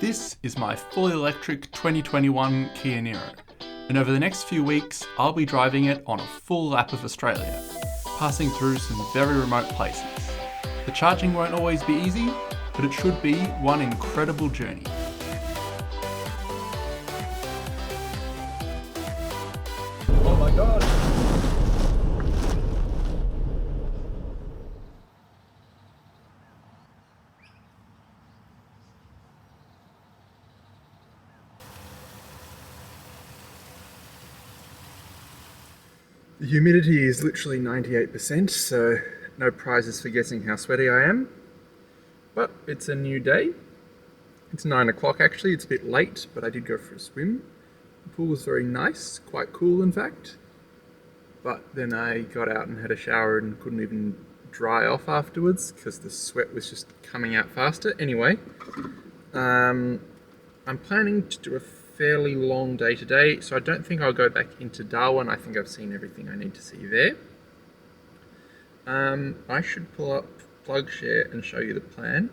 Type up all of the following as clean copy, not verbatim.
This is my fully electric 2021 Kia Niro, and over the next few weeks I'll be driving it on a full lap of Australia, passing through some very remote places. The charging won't always be easy, but it should be one incredible journey. Oh my god! The humidity is literally 98%, so no prizes for guessing how sweaty I am. But it's a new day. It's 9 o'clock actually, it's a bit late, but I did go for a swim. The pool was very nice, quite cool in fact. But then I got out and had a shower and couldn't even dry off afterwards because the sweat was just coming out faster. Anyway, I'm planning to do a fairly long day today, so I don't think I'll go back into Darwin. I think I've seen everything I need to see there. I should pull up PlugShare and show you the plan.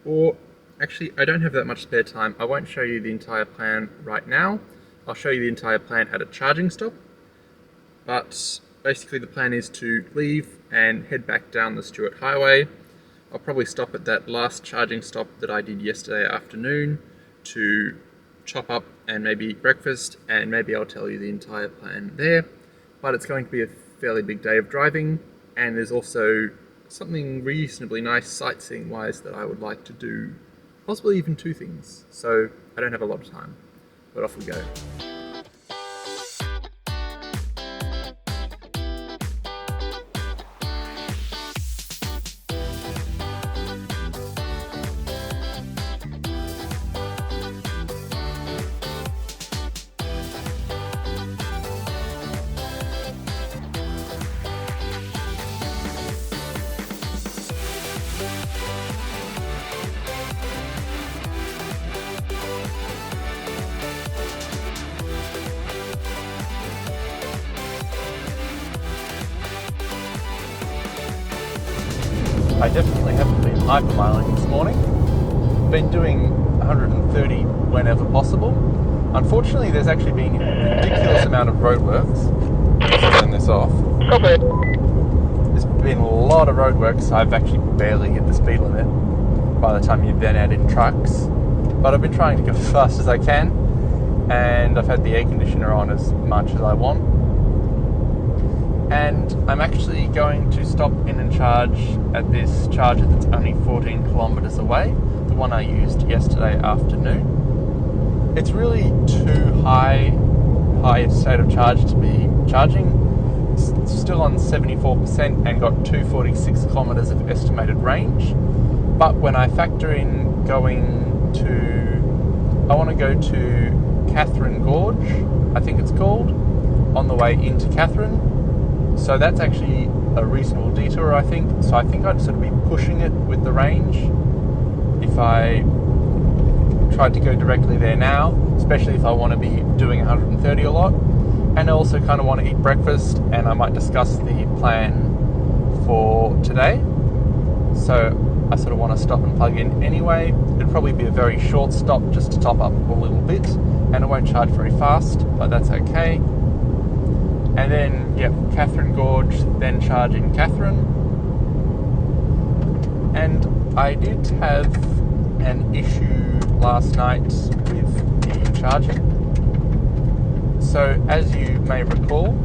Or actually, I don't have that much spare time. I won't show you the entire plan right now. I'll show you the entire plan at a charging stop. But basically the plan is to leave and head back down the Stuart Highway. I'll probably stop at that last charging stop that I did yesterday afternoon to chop up and maybe eat breakfast, and maybe I'll tell you the entire plan there. But it's going to be a fairly big day of driving, and there's also something reasonably nice sightseeing wise that I would like to do, possibly even two things. So I don't have a lot of time, but off we go. I definitely haven't been hypermiling this morning. Been doing 130 whenever possible. Unfortunately, there's actually been a ridiculous amount of roadworks. Let's turn this off. Copy. There's been a lot of roadworks. I've actually barely hit the speed limit by the time you then add in trucks. But I've been trying to go as fast as I can, and I've had the air conditioner on as much as I want. And I'm actually going to stop in and charge at this charger that's only 14 kilometres away, the one I used yesterday afternoon. It's really too high a state of charge to be charging. It's still on 74% and got 246 kilometres of estimated range. But when I factor in I want to go to Kathrine Gorge, I think it's called, on the way into Kathrine. So that's actually a reasonable detour, I think. So I think I'd sort of be pushing it with the range if I tried to go directly there now, especially if I want to be doing 130 a lot. And I also kind of want to eat breakfast, and I might discuss the plan for today. So I sort of want to stop and plug in anyway. It'd probably be a very short stop just to top up a little bit, and it won't charge very fast, but that's okay. And then, Kathrine Gorge, then charge in Kathrine. And I did have an issue last night with the charging. So, as you may recall,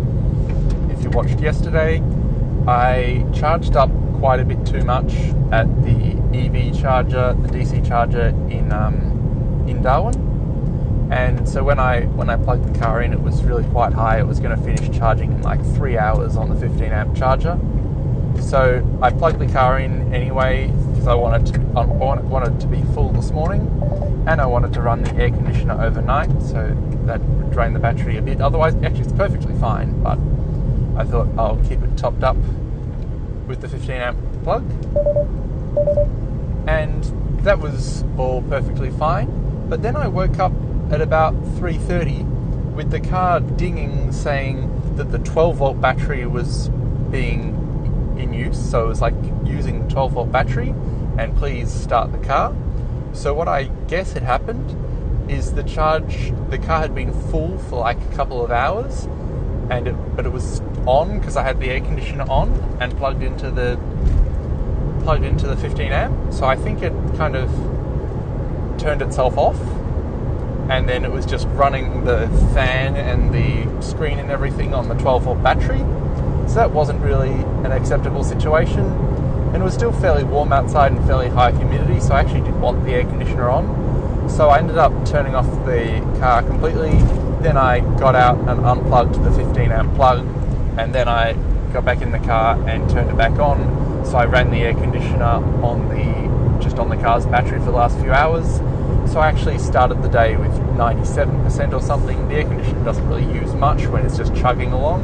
if you watched yesterday, I charged up quite a bit too much at the EV charger, the DC charger in Darwin. And so when I plugged the car in, it was really quite high. It was going to finish charging in like 3 hours on the 15 amp charger. So I plugged the car in anyway because I wanted it to be full this morning, and I wanted to run the air conditioner overnight, so that would drain the battery a bit. Otherwise, actually it's perfectly fine, but I thought I'll keep it topped up with the 15 amp plug. And that was all perfectly fine. But then I woke up at about 3:30 with the car dinging saying that the 12 volt battery was being in use, so it was like using 12 volt battery and please start the car. So what I guess had happened is the car had been full for like a couple of hours, but it was on because I had the air conditioner on and plugged into the 15 amp. So I think it kind of turned itself off, and then it was just running the fan and the screen and everything on the 12-volt battery. So that wasn't really an acceptable situation, and it was still fairly warm outside and fairly high humidity, so I actually did want the air conditioner on. So I ended up turning off the car completely. Then I got out and unplugged the 15 amp plug, and then I got back in the car and turned it back on. So I ran the air conditioner on the car's battery for the last few hours. So I actually started the day with 97% or something. The air conditioner doesn't really use much when it's just chugging along.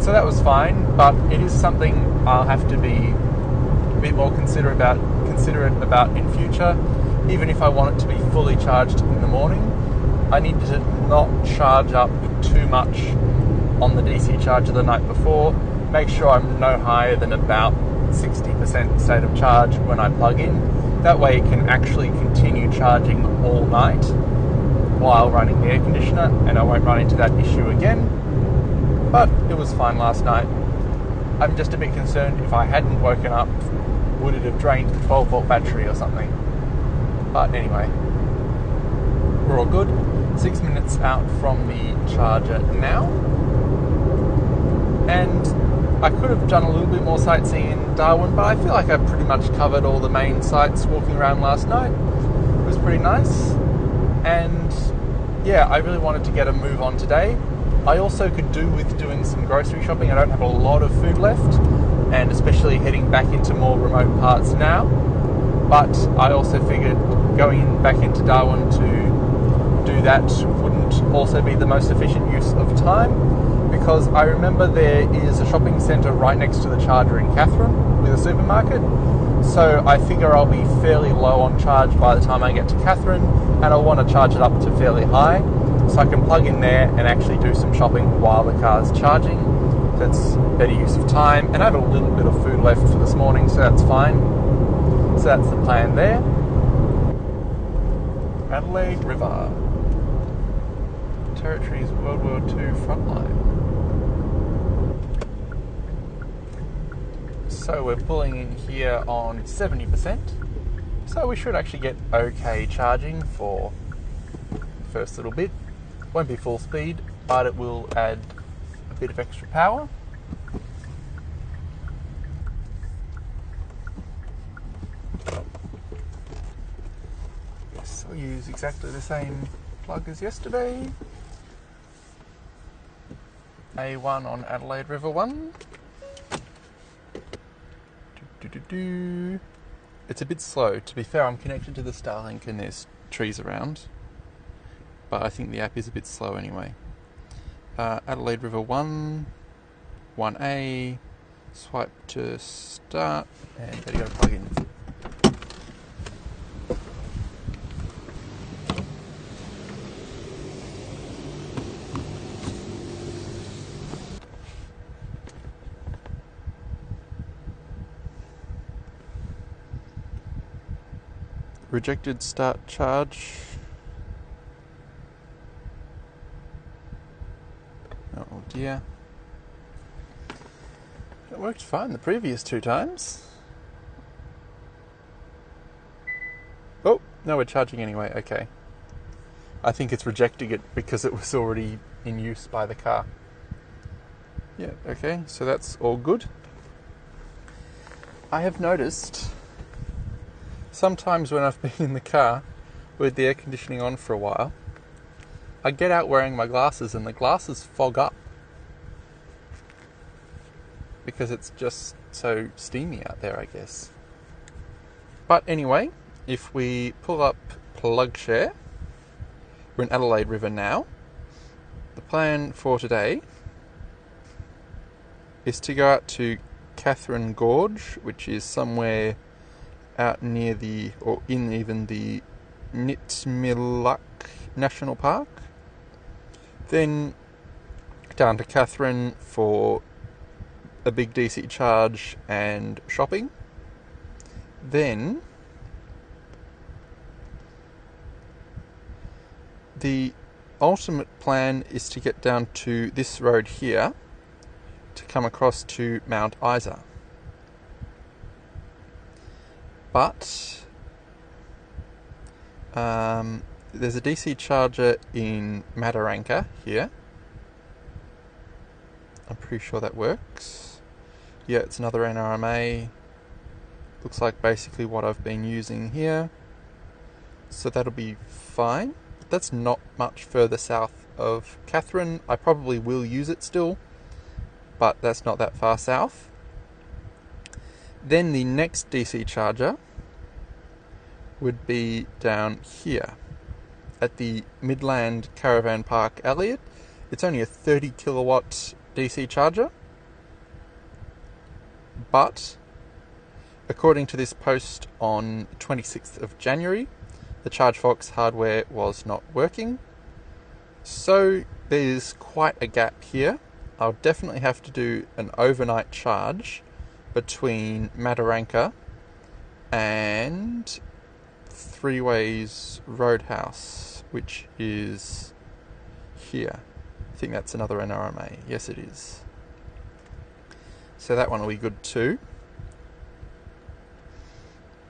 So that was fine, but it is something I'll have to be a bit more considerate about in future. Even if I want it to be fully charged in the morning, I need to not charge up too much on the DC charger the night before. Make sure I'm no higher than about 60% state of charge when I plug in. That way it can actually continue charging all night while running the air conditioner, and I won't run into that issue again. But it was fine last night. I'm just a bit concerned if I hadn't woken up, would it have drained the 12-volt battery or something? But anyway, we're all good. 6 minutes out from the charger now. And I could have done a little bit more sightseeing in Darwin, but I feel like I pretty much covered all the main sites walking around last night. It was pretty nice. And yeah, I really wanted to get a move on today. I also could do with doing some grocery shopping. I don't have a lot of food left, and especially heading back into more remote parts now. But I also figured going back into Darwin to do that wouldn't also be the most efficient use of time, because I remember there is a shopping centre right next to the charger in Kathrine with a supermarket. So I figure I'll be fairly low on charge by the time I get to Kathrine, and I'll want to charge it up to fairly high, so I can plug in there and actually do some shopping while the car's charging. That's better use of time, and I have a little bit of food left for this morning, so that's fine. So that's the plan there. Adelaide River. Territory's World War II frontline. So we're pulling in here on 70%. So we should actually get okay charging for the first little bit. Won't be full speed, but it will add a bit of extra power. Yes, I'll use exactly the same plug as yesterday. A1 on Adelaide River 1. It's a bit slow. To be fair, I'm connected to the Starlink and there's trees around, but I think the app is a bit slow anyway. Adelaide River 1, 1A, swipe to start, and there you go, plug in. Rejected start charge. Oh dear. It worked fine the previous 2 times. Oh, no, we're charging anyway, okay. I think it's rejecting it because it was already in use by the car. Yeah, okay, so that's all good. I have noticed sometimes when I've been in the car with the air conditioning on for a while, I get out wearing my glasses and the glasses fog up because it's just so steamy out there, I guess. But anyway, if we pull up PlugShare, we're in Adelaide River now. The plan for today is to go out to Kathrine Gorge, which is somewhere out near the Nitmilluck National Park. Then down to Kathrine for a big DC charge and shopping. Then the ultimate plan is to get down to this road here to come across to Mount Isa. But there's a DC charger in Mataranka here. I'm pretty sure that works. Yeah, it's another NRMA. Looks like basically what I've been using here. So that'll be fine. That's not much further south of Kathrine. I probably will use it still, but that's not that far south. Then the next DC charger would be down here at the Midland Caravan Park Elliott. It's only a 30 kilowatt DC charger, but according to this post on 26th of January, the ChargeFox hardware was not working. So there's quite a gap here. I'll definitely have to do an overnight charge between Mataranka and Threeways Roadhouse, which is here. I think that's another NRMA. Yes, it is. So that one will be good too.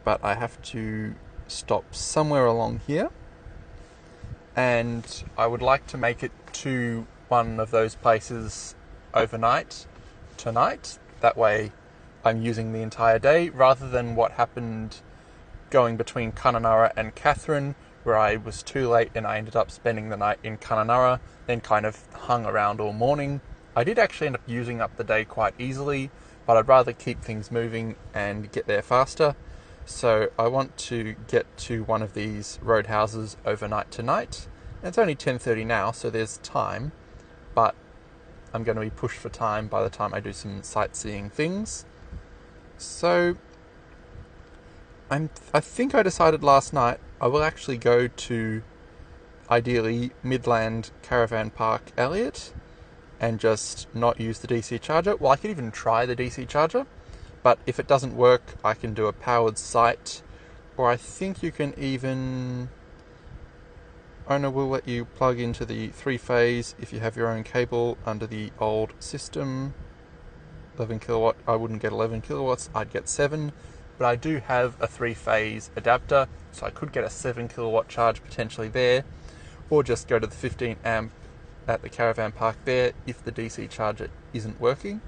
But I have to stop somewhere along here, and I would like to make it to one of those places overnight tonight. That way I'm using the entire day, rather than what happened going between Kununurra and Kathrine, where I was too late and I ended up spending the night in Kununurra, then kind of hung around all morning. I did actually end up using up the day quite easily, but I'd rather keep things moving and get there faster. So I want to get to one of these roadhouses overnight tonight. And it's only 10:30 now, so there's time, but I'm going to be pushed for time by the time I do some sightseeing things. So I think I decided last night I will actually go to, ideally, Midland Caravan Park Elliott and just not use the DC charger. Well, I could even try the DC charger, but if it doesn't work, I can do a powered site, or I think you can even... Owner will let you plug into the 3-phase if you have your own cable under the old system. 11 kilowatt, I wouldn't get 11 kilowatts, I'd get 7, but I do have a 3-phase adapter, so I could get a 7 kilowatt charge potentially there, or just go to the 15 amp at the caravan park there if the DC charger isn't working.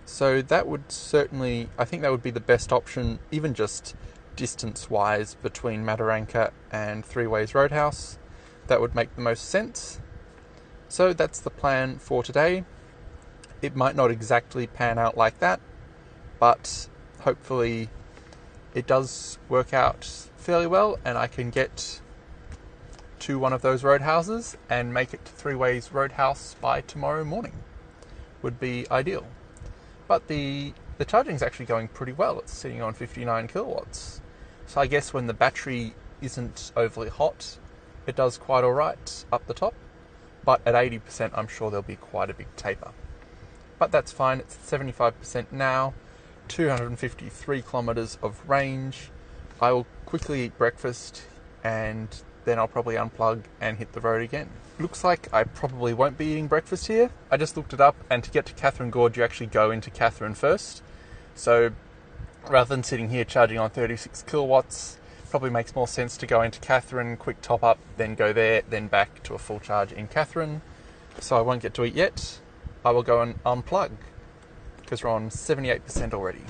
So that would certainly, I think that would be the best option, even just distance-wise between Mataranka and Threeways Roadhouse. That would make the most sense. So that's the plan for today. It might not exactly pan out like that, but hopefully it does work out fairly well and I can get to one of those roadhouses and make it to Threeways Roadhouse by tomorrow morning. Would be ideal. But the charging is actually going pretty well. It's sitting on 59 kilowatts. So I guess when the battery isn't overly hot, it does quite alright up the top. But at 80%, I'm sure there'll be quite a big taper. But that's fine. It's 75% now. 253 kilometers of range. I will quickly eat breakfast and then I'll probably unplug and hit the road again. Looks like I probably won't be eating breakfast here. I just looked it up, and to get to Kathrine Gorge you actually go into Kathrine first. So rather than sitting here charging on 36 kilowatts, probably makes more sense to go into Kathrine, quick top up, then go there, then back to a full charge in Kathrine. So I won't get to eat yet. I will go and unplug because we're on 78% already.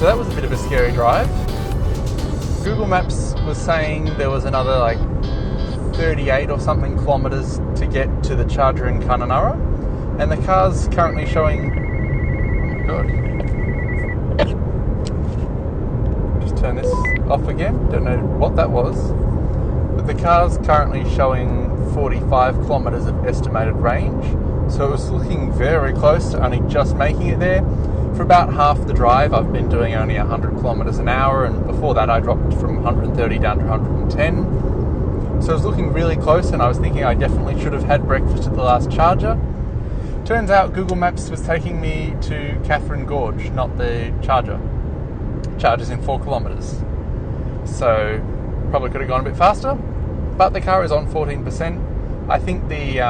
So that was a bit of a scary drive. Google Maps was saying there was another like 38 or something kilometres to get to the charger in Kia Niro, and the car's currently showing, oh my god, just turn this off again, don't know what that was, but the car's currently showing 45 kilometres of estimated range, so it was looking very close to only just making it there. For about half the drive I've been doing only 100 kilometres an hour, and before that I dropped from 130 down to 110. So it was looking really close, and I was thinking I definitely should have had breakfast at the last charger. Turns out Google Maps was taking me to Kathrine Gorge, not the charger. Charger's in 4 kilometres. So probably could have gone a bit faster, but the car is on 14%. I think the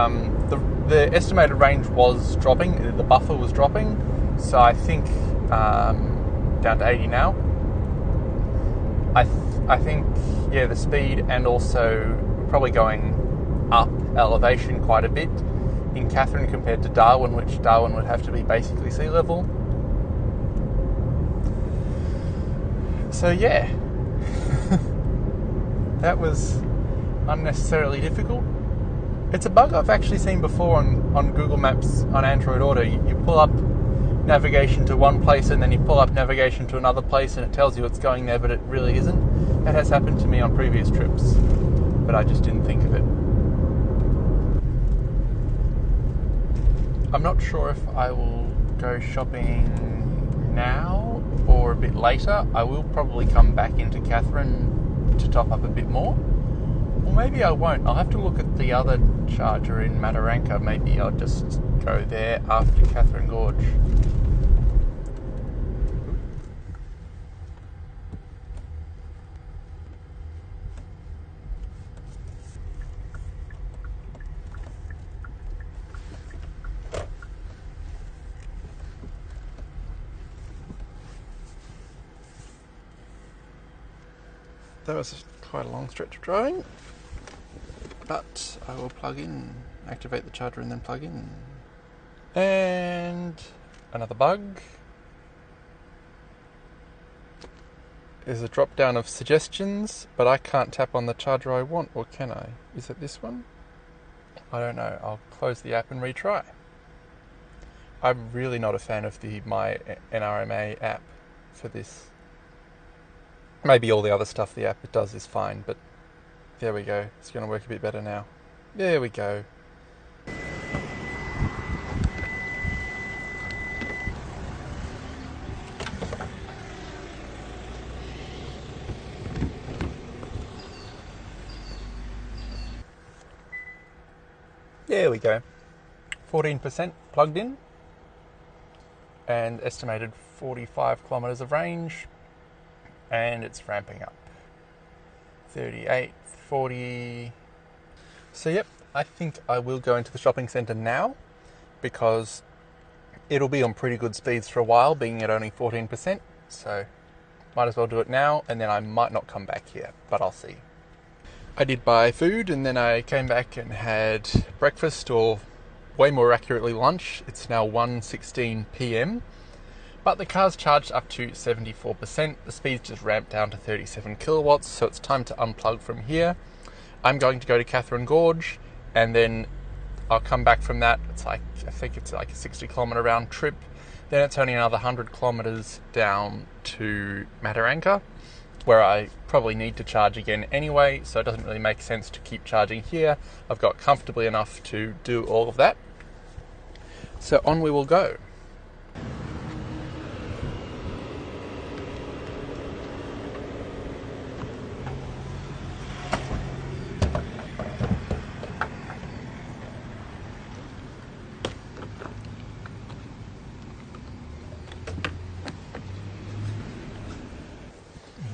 estimated range was dropping, the buffer was dropping, so I think down to 80 now. I think, yeah, the speed and also probably going up elevation quite a bit in Kathrine compared to Darwin, which Darwin would have to be basically sea level. So yeah, that was unnecessarily difficult. It's a bug I've actually seen before on Google Maps on Android Auto. You pull up navigation to one place and then you pull up navigation to another place and it tells you it's going there, but it really isn't. That has happened to me on previous trips, but I just didn't think of it. I'm not sure if I will go shopping now or a bit later. I will probably come back into Kathrine to top up a bit more. Or maybe I won't. I'll have to look at the other charger in Mataranka. Maybe I'll just go there after Kathrine Gorge. That was quite a long stretch of driving, but I will plug in, activate the charger and then plug in. And another bug is a drop down of suggestions, but I can't tap on the charger I want, or can I? Is it this one? I don't know. I'll close the app and retry. I'm really not a fan of the My NRMA app for this. Maybe all the other stuff the app does is fine, but there we go. It's going to work a bit better now. There we go. There we go. 14% plugged in and estimated 45 kilometres of range. And it's ramping up. 38, 40. So yep, I think I will go into the shopping centre now because it'll be on pretty good speeds for a while, being at only 14%. So might as well do it now, and then I might not come back here, but I'll see. I did buy food, and then I came back and had breakfast, or way more accurately lunch. It's now 1:16 p.m. But the car's charged up to 74%. The speed's just ramped down to 37 kilowatts, so it's time to unplug from here. I'm going to go to Kathrine Gorge, and then I'll come back from that. I think it's like a 60 kilometre round trip. Then it's only another 100 kilometres down to Mataranka, where I probably need to charge again anyway, so it doesn't really make sense to keep charging here. I've got comfortably enough to do all of that. So on we will go.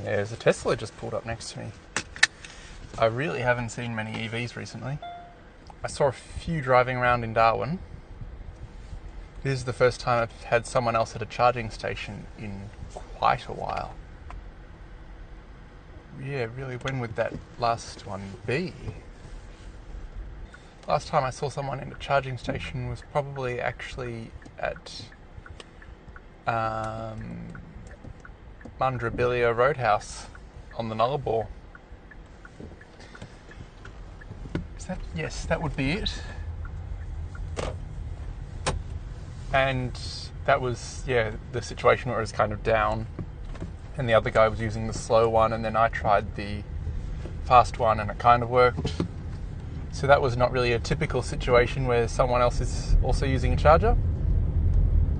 There's a Tesla just pulled up next to me. I really haven't seen many EVs recently. I saw a few driving around in Darwin. This is the first time I've had someone else at a charging station in quite a while. Yeah, really, when would that last one be? Last time I saw someone in a charging station was probably actually at Mundrabilia Roadhouse on the Nullarbor. Yes, that would be it. And that was, the situation where it was kind of down and the other guy was using the slow one, and then I tried the fast one and it kind of worked. So that was not really a typical situation where someone else is also using a charger.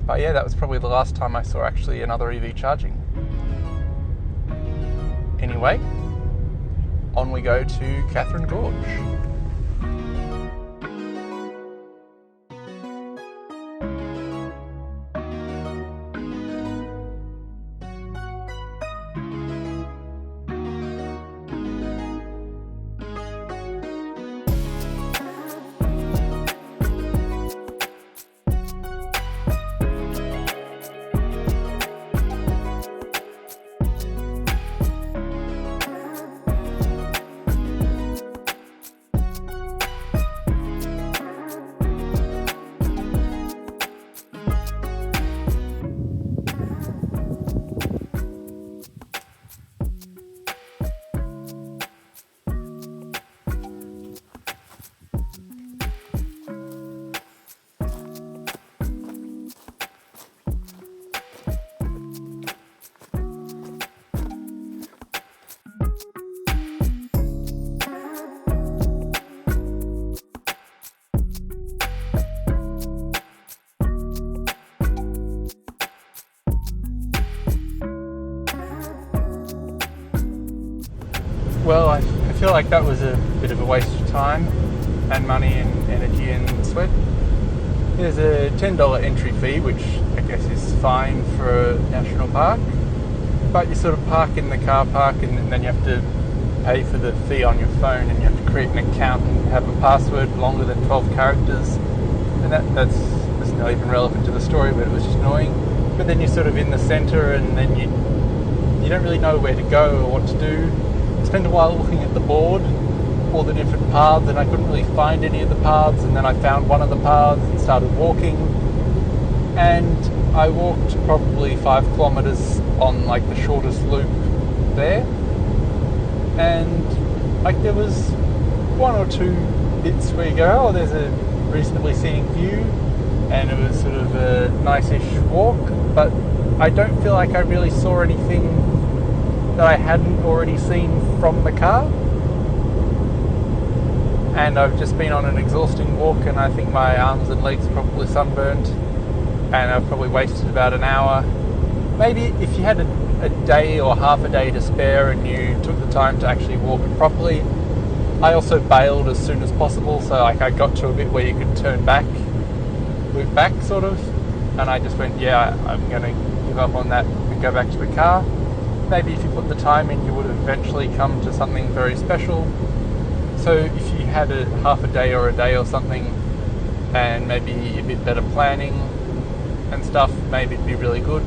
But yeah, that was probably the last time I saw actually another EV charging. Anyway, on we go to Kathrine Gorge. Well, I feel like that was a bit of a waste of time and money and energy and sweat. There's a $10 entry fee, which I guess is fine for a national park, but you sort of park in the car park and then you have to pay for the fee on your phone, and you have to create an account and have a password longer than 12 characters, and that's not even relevant to the story, but it was just annoying. But then you're sort of in the centre, and then you don't really know where to go or what to do. Spent a while looking at the board, all the different paths, and I couldn't really find any of the paths, and then I found one of the paths and started walking, and I walked probably 5 kilometres on like the shortest loop there, and like there was 1 or 2 bits where you go, oh, there's a reasonably scenic view, and it was sort of a nice-ish walk, but I don't feel like I really saw anything that I hadn't already seen from the car. And I've just been on an exhausting walk, and I think my arms and legs are probably sunburned, and I've probably wasted about an hour. Maybe if you had a day or half a day to spare and you took the time to actually walk it properly. I also bailed as soon as possible, so like I got to a bit where you could turn back, loop back sort of, and I just went, I'm going to give up on that and go back to the car. Maybe if you put the time in, you would eventually come to something very special. So if you had a half a day or a day or something, and maybe a bit better planning and stuff, maybe it'd be really good.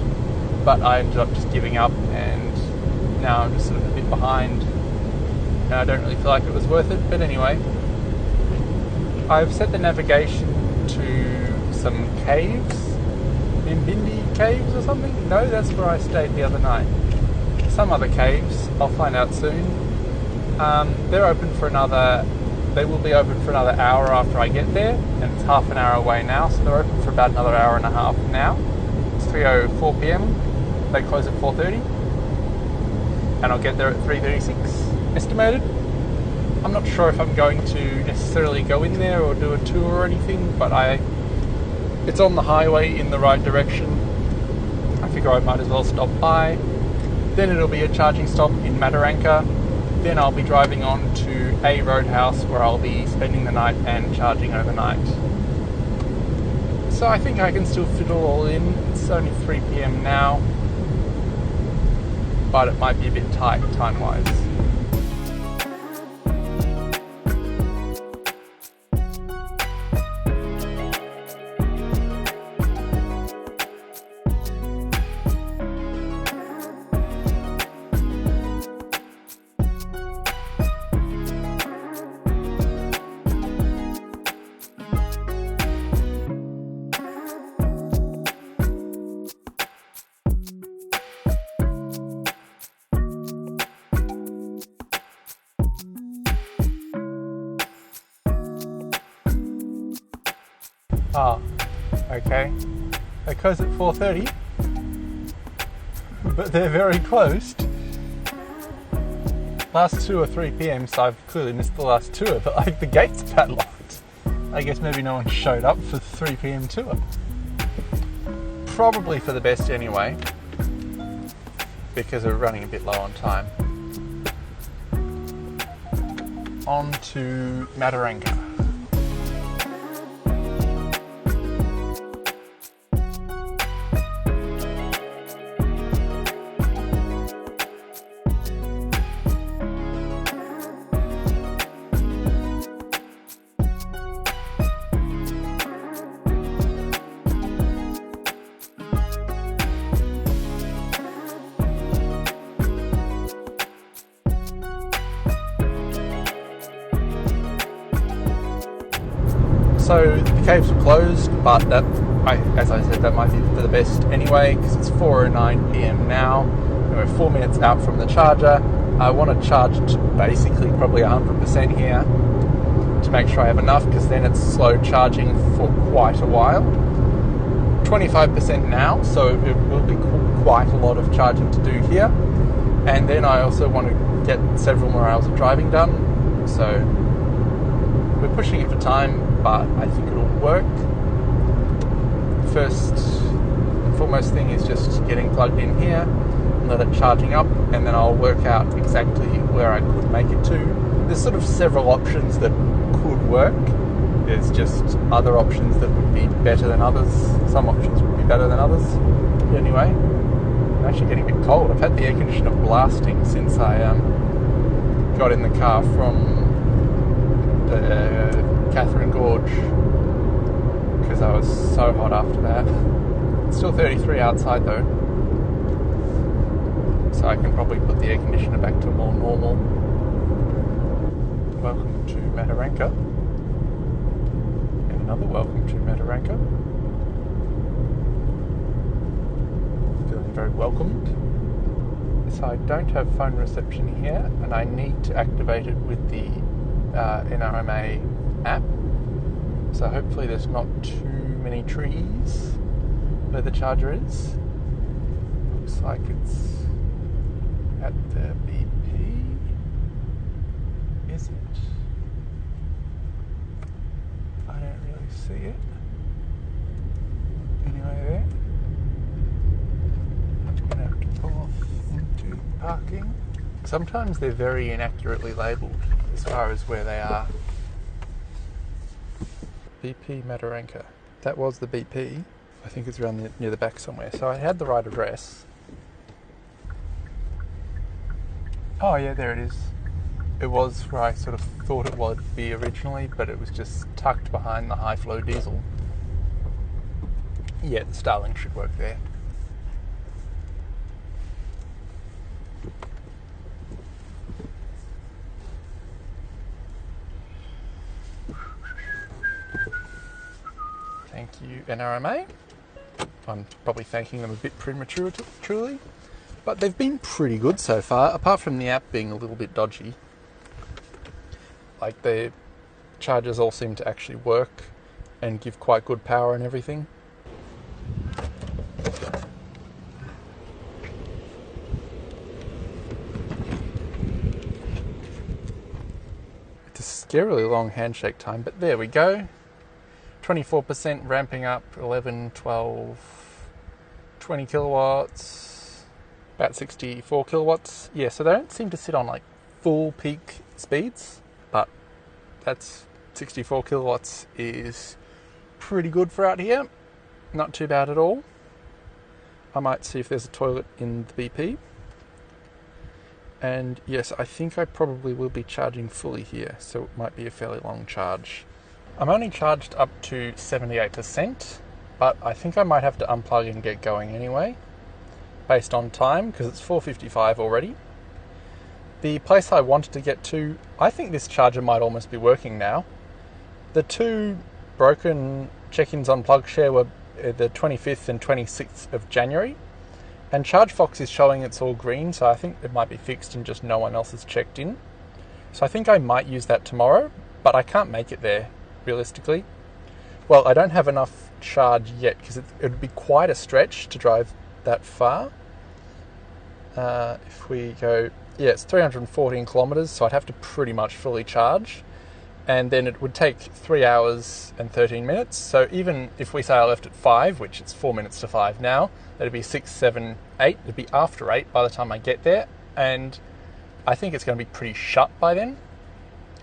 But I ended up just giving up, and now I'm just sort of a bit behind, and I don't really feel like it was worth it. But anyway, I've set the navigation to some caves, Bindi caves or something? No, that's where I stayed the other night. Some other caves, I'll find out soon. They're open for they will be open for another hour after I get there, and it's half an hour away now, so they're open for about another hour and a half now. It's 3:04 p.m, they close at 4:30, and I'll get there at 3:36 estimated. I'm not sure if I'm going to necessarily go in there or do a tour or anything, but it's on the highway in the right direction. I figure I might as well stop by. Then it'll be a charging stop in Mataranka. Then I'll be driving on to a roadhouse where I'll be spending the night and charging overnight. So I think I can still fit it all in. It's only 3 p.m. now, but it might be a bit tight time-wise. Ah, okay. They close at 4:30, but they're very closed. Last 2 or 3 p.m, so I've clearly missed the last tour, but like the gate's padlocked. I guess maybe no one showed up for the 3 p.m. tour. Probably for the best anyway, because we're running a bit low on time. On to Mataranka. So the caves are closed, but as I said, that might be for the best anyway, because it's 4:09 p.m. now, and we're 4 minutes out from the charger. I want to charge to basically probably 100% here to make sure I have enough, because then it's slow charging for quite a while. 25% now, so it will be quite a lot of charging to do here. And then I also want to get several more hours of driving done, so we're pushing it for time, but I think it'll work. First and foremost thing is just getting plugged in here and let it charging up, and then I'll work out exactly where I could make it to. There's sort of several options that could work. There's just other options that would be better than others. Some options would be better than others. But anyway, I'm actually getting a bit cold. I've had the air conditioner blasting since I got in the car from Kathrine Gorge, because I was so hot after that. It's still 33 outside though, so I can probably put the air conditioner back to more normal. Welcome to Mataranka, and another welcome to Mataranka. Feeling very welcomed. So I don't have phone reception here, and I need to activate it with the NRMA app, so hopefully there's not too many trees where the charger is. Looks like it's at the BP, is it? I don't really see it. Anyway, there. I'm going to have to pull off into parking. Sometimes they're very inaccurately labelled as far as where they are. BP Mataranka. That was the BP. I think it's around near the back somewhere. So I had the right address. Oh yeah, there it is. It was where I sort of thought it would be originally, but it was just tucked behind the high flow diesel. Yeah, the Starling should work there. Thank you, NRMA. I'm probably thanking them a bit prematurely, but they've been pretty good so far, apart from the app being a little bit dodgy. Like, the chargers all seem to actually work and give quite good power and everything. It's a scarily long handshake time, but there we go. 24% ramping up, 11, 12, 20 kilowatts, about 64 kilowatts. Yeah, so they don't seem to sit on like full peak speeds, but that's 64 kilowatts is pretty good for out here. Not too bad at all. I might see if there's a toilet in the BP. And yes, I think I probably will be charging fully here, so it might be a fairly long charge. I'm only charged up to 78%, but I think I might have to unplug and get going anyway, based on time, because it's 4:55 already. The place I wanted to get to, I think this charger might almost be working now. The two broken check-ins on PlugShare were the 25th and 26th of January, and ChargeFox is showing it's all green, so I think it might be fixed and just no one else has checked in. So I think I might use that tomorrow, but I can't make it there, realistically. Well, I don't have enough charge yet because it would be quite a stretch to drive that far. If we go, it's 314 kilometres, so I'd have to pretty much fully charge. And then it would take 3 hours and 13 minutes. So even if we say I left at 5, which it's 4 minutes to 5 now, that'd be 6, 7, 8. It'd be after 8 by the time I get there. And I think it's going to be pretty shut by then.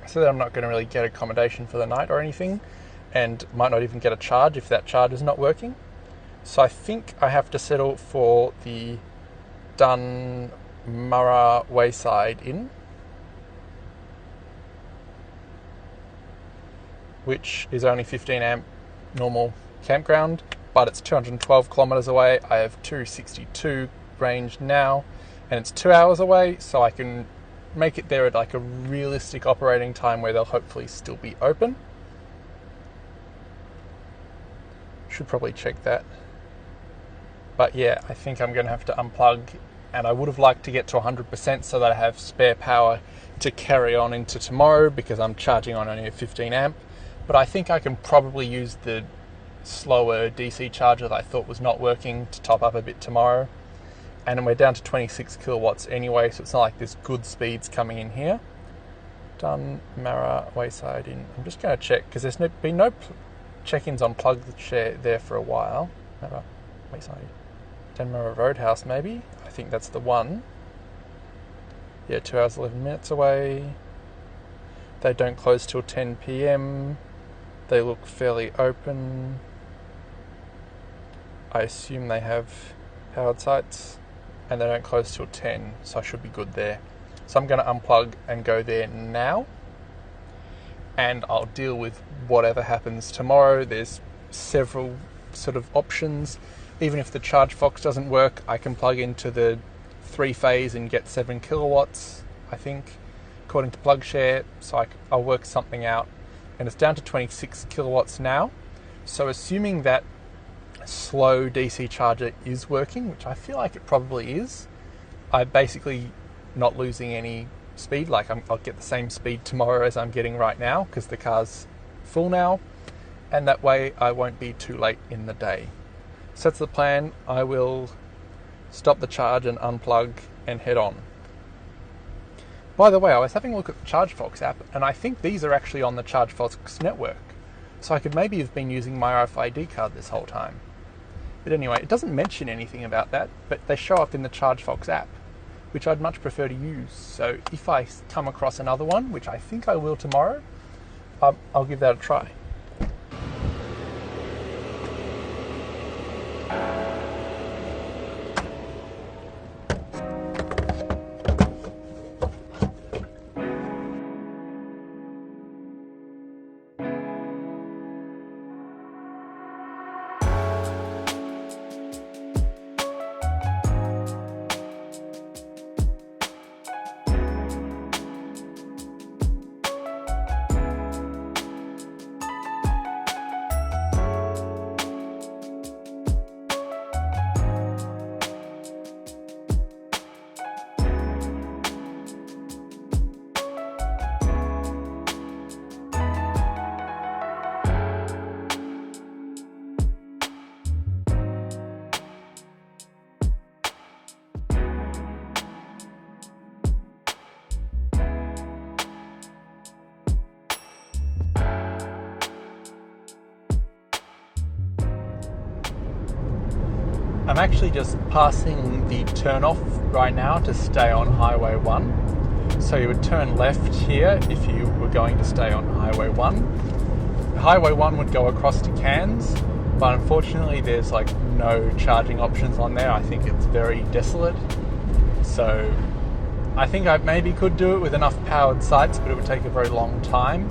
So that I'm not going to really get accommodation for the night or anything. And might not even get a charge if that charge is not working. So I think I have to settle for the Dunmurra Wayside Inn, which is only 15 amp normal campground, but it's 212 kilometres away. I have 262 range now, and it's 2 hours away, so I can make it there at like a realistic operating time where they'll hopefully still be open. Should probably check that. But yeah, I think I'm going to have to unplug, and I would have liked to get to 100% so that I have spare power to carry on into tomorrow because I'm charging on only a 15 amp. But I think I can probably use the slower DC charger that I thought was not working to top up a bit tomorrow. And then we're down to 26 kilowatts anyway, so it's not like there's good speeds coming in here. Dunmurra Wayside Inn. I'm just going to check because there's been no check-ins on Plug the Share there for a while. Wayside. Dunmurra Roadhouse maybe? I think that's the one. Yeah, 2 hours 11 minutes away. They don't close till 10 p.m. They look fairly open. I assume they have powered sites, and they don't close till 10, so I should be good there. So I'm going to unplug and go there now, and I'll deal with whatever happens tomorrow. There's several sort of options. Even if the Charge Fox doesn't work, I can plug into the 3-phase and get 7 kilowatts, I think, according to PlugShare, so I'll work something out. And it's down to 26 kilowatts now. So assuming that slow DC charger is working, which I feel like it probably is, I'm basically not losing any speed. Like I'll get the same speed tomorrow as I'm getting right now because the car's full now. And that way I won't be too late in the day. So that's the plan. I will stop the charge and unplug and head on. By the way, I was having a look at the ChargeFox app, and I think these are actually on the ChargeFox network. So I could maybe have been using my RFID card this whole time. But anyway, it doesn't mention anything about that, but they show up in the ChargeFox app, which I'd much prefer to use. So if I come across another one, which I think I will tomorrow, I'll give that a try. I'm actually just passing the turn-off right now to stay on Highway 1. So you would turn left here if you were going to stay on Highway 1. Highway 1 would go across to Cairns, but unfortunately there's like no charging options on there. I think it's very desolate. So I think I maybe could do it with enough powered sites, but it would take a very long time.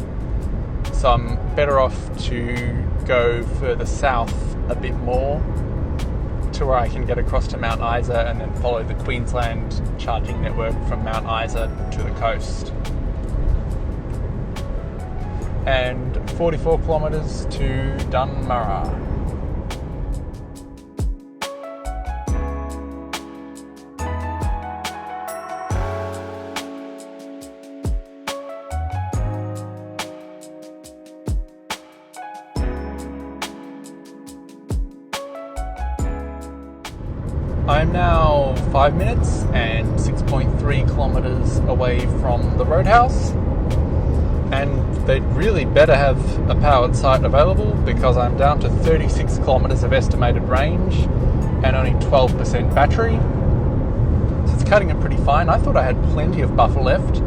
So I'm better off to go further south a bit more, to where I can get across to Mount Isa and then follow the Queensland charging network from Mount Isa to the coast. And 44 kilometres to Dunmurra. I'm now 5 minutes and 6.3 kilometres away from the roadhouse, and they'd really better have a powered site available because I'm down to 36 kilometres of estimated range and only 12% battery. So it's cutting it pretty fine. I thought I had plenty of buffer left,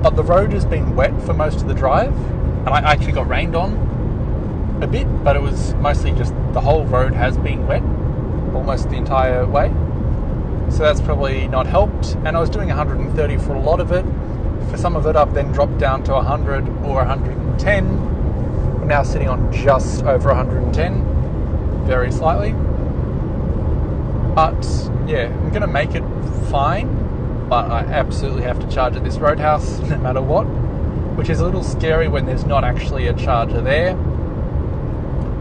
but the road has been wet for most of the drive, and I actually got rained on a bit, but it was mostly just the whole road has been wet almost the entire way. So that's probably not helped. And I was doing 130 for a lot of it. For some of it, I've then dropped down to 100 or 110. We're now sitting on just over 110, very slightly. But yeah, I'm going to make it fine, but I absolutely have to charge at this roadhouse no matter what, which is a little scary when there's not actually a charger there.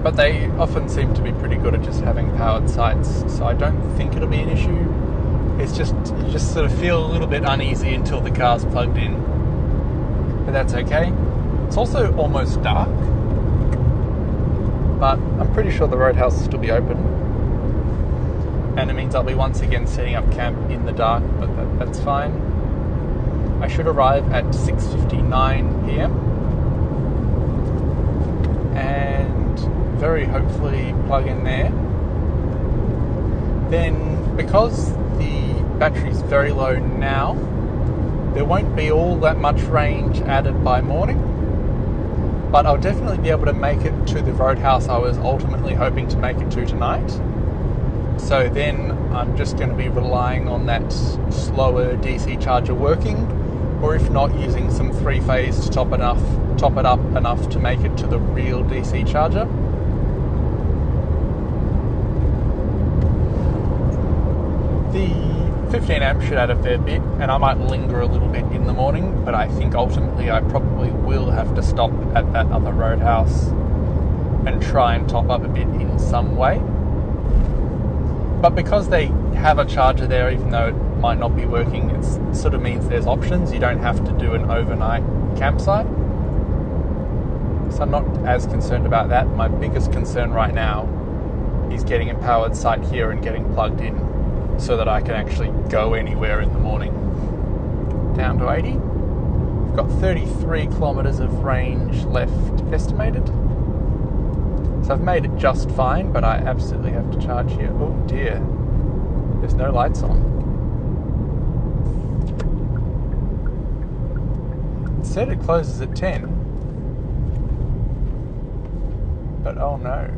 But they often seem to be pretty good at just having powered sites, so I don't think it'll be an issue. It's just, you just sort of feel a little bit uneasy until the car's plugged in. But that's okay. It's also almost dark, but I'm pretty sure the roadhouse will still be open. And it means I'll be once again setting up camp in the dark, but that's fine. I should arrive at 6:59 p.m. and very hopefully plug in there. Then, because the battery's very low now, there won't be all that much range added by morning, but I'll definitely be able to make it to the roadhouse I was ultimately hoping to make it to tonight. So then I'm just going to be relying on that slower DC charger working, or if not, using some three-phase to top it up enough to make it to the real DC charger. The 15 amp should add a fair bit, and I might linger a little bit in the morning, but I think ultimately I probably will have to stop at that other roadhouse and try and top up a bit in some way. But because they have a charger there, even though it might not be working, it sort of means there's options. You don't have to do an overnight campsite. So I'm not as concerned about that. My biggest concern right now is getting a powered site here and getting plugged in so that I can actually go anywhere in the morning. Down to 80. I've got 33 kilometres of range left estimated. So I've made it just fine, but I absolutely have to charge here. Oh dear, there's no lights on. It said it closes at 10. But oh no.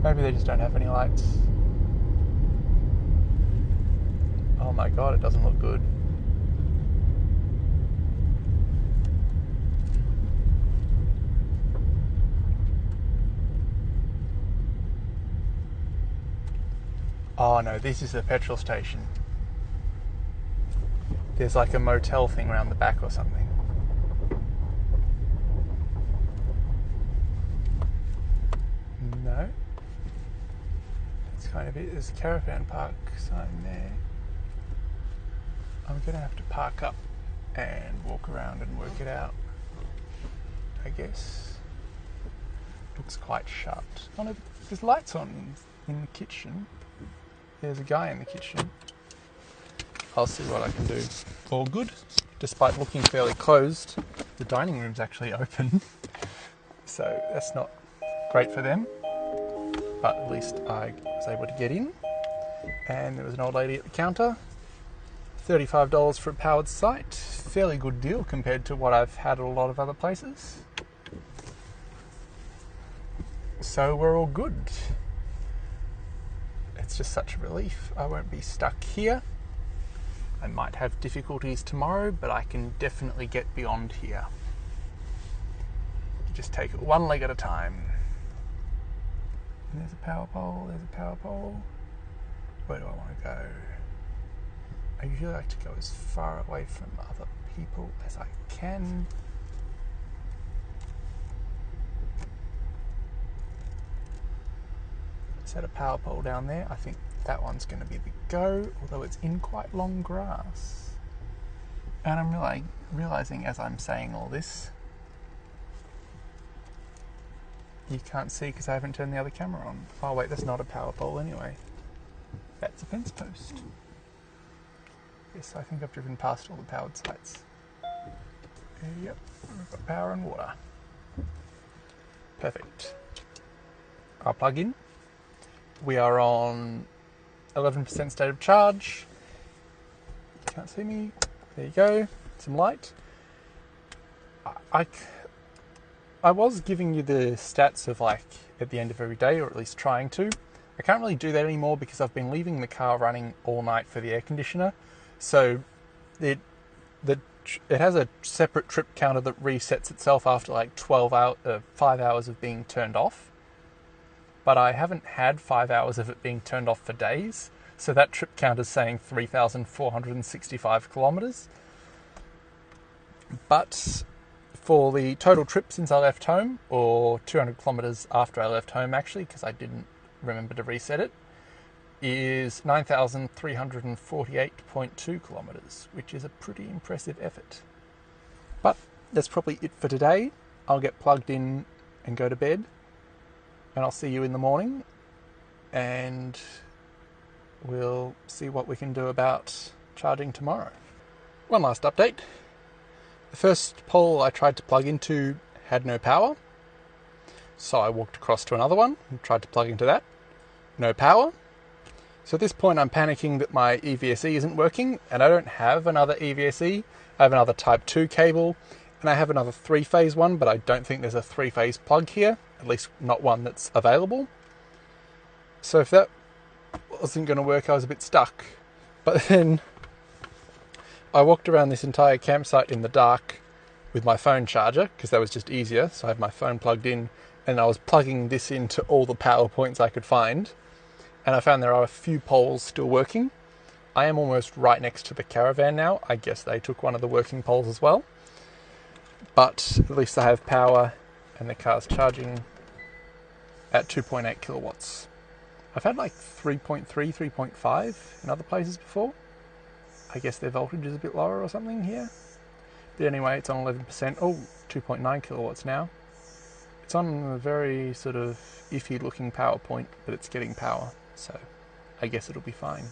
Maybe they just don't have any lights. Oh my god, it doesn't look good. Oh no, this is the petrol station. There's like a motel thing around the back or something. No. That's kind of it. There's a caravan park sign there. I'm gonna have to park up and walk around and work it out, I guess. Looks quite shut. Oh no, there's lights on in the kitchen. There's a guy in the kitchen. I'll see what I can do. All good. Despite looking fairly closed, the dining room's actually open. So that's not great for them. But at least I was able to get in. And there was an old lady at the counter. $35 for a powered site. Fairly good deal compared to what I've had at a lot of other places. So we're all good. It's just such a relief. I won't be stuck here. I might have difficulties tomorrow, but I can definitely get beyond here. You just take it one leg at a time. And there's a power pole, there's a power pole. Where do I want to go? I usually like to go as far away from other people as I can. Set a power pole down there. I think that one's going to be the go, although it's in quite long grass. And I'm realizing as I'm saying all this you can't see because I haven't turned the other camera on. Oh wait, that's not a power pole anyway. That's a fence post. Yes, I think I've driven past all the powered sites. Yep, we've got power and water. Perfect. I'll plug in. We are on 11% state of charge. You can't see me. There you go. Some light. I was giving you the stats of like at the end of every day, or at least trying to. I can't really do that anymore because I've been leaving the car running all night for the air conditioner. So it has a separate trip counter that resets itself after like 5 hours of being turned off. But I haven't had 5 hours of it being turned off for days. So that trip count is saying 3,465 kilometres. But for the total trip since I left home, or 200 kilometres after I left home actually, because I didn't remember to reset it, is 9,348.2 kilometres, which is a pretty impressive effort. But that's probably it for today. I'll get plugged in and go to bed, and I'll see you in the morning, and we'll see what we can do about charging tomorrow. One last update. The first pole I tried to plug into had no power, so I walked across to another one and tried to plug into that. No power. So at this point I'm panicking that my EVSE isn't working, and I don't have another EVSE. I have another Type 2 cable, and I have another 3-phase one, but I don't think there's a 3-phase plug here, at least not one that's available. So if that wasn't going to work, I was a bit stuck. But then I walked around this entire campsite in the dark with my phone charger, because that was just easier, so I have my phone plugged in, and I was plugging this into all the power points I could find, and I found there are a few poles still working. I am almost right next to the caravan now. I guess they took one of the working poles as well. But at least I have power, and the car's charging at 2.8 kilowatts. I've had like 3.3, 3.5 in other places before. I guess their voltage is a bit lower or something here. But anyway, it's on 11%. Oh, 2.9 kilowatts now. It's on a very sort of iffy looking power point, but it's getting power. So I guess it'll be fine.